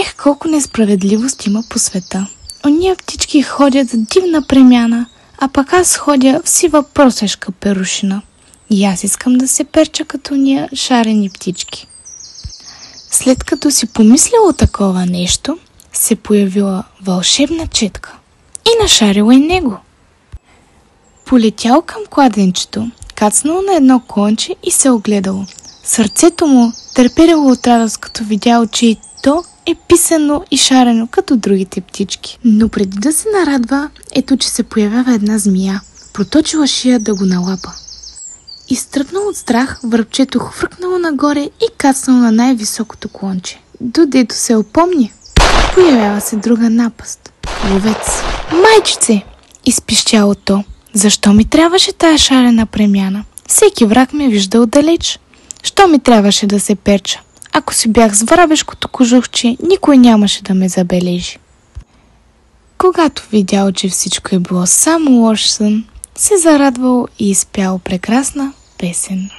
Ех, колко несправедливост има по света. Ония птички ходят за дивна премяна, а пък аз ходя в сива просешка перушина. И аз искам да се перча като ния шарени птички. След като си помислило такова нещо, се появила вълшебна четка и нашарила и него. Полетял към кладенчето, кацнал на едно клонче и се огледало. Сърцето му треперело от радост, като видял, че и то е писано и шарено като другите птички. Но преди да се нарадва, ето че се появява една змия. Проточила шия да го налапа. Изтръпнал от страх, връбчето хвъркнало нагоре и кацнало на най-високото клонче. Додето се опомни, появява се друга напаст. Ловец. Майчице! Изпищяло то. Защо ми трябваше тая шарена премяна? Всеки враг ме вижда отдалеч. Що ми трябваше да се перча? Ако си бях с врабешкото кожухче, никой нямаше да ме забележи. Когато видял, че всичко е било само лош сън, се зарадвал и изпял прекрасна песен.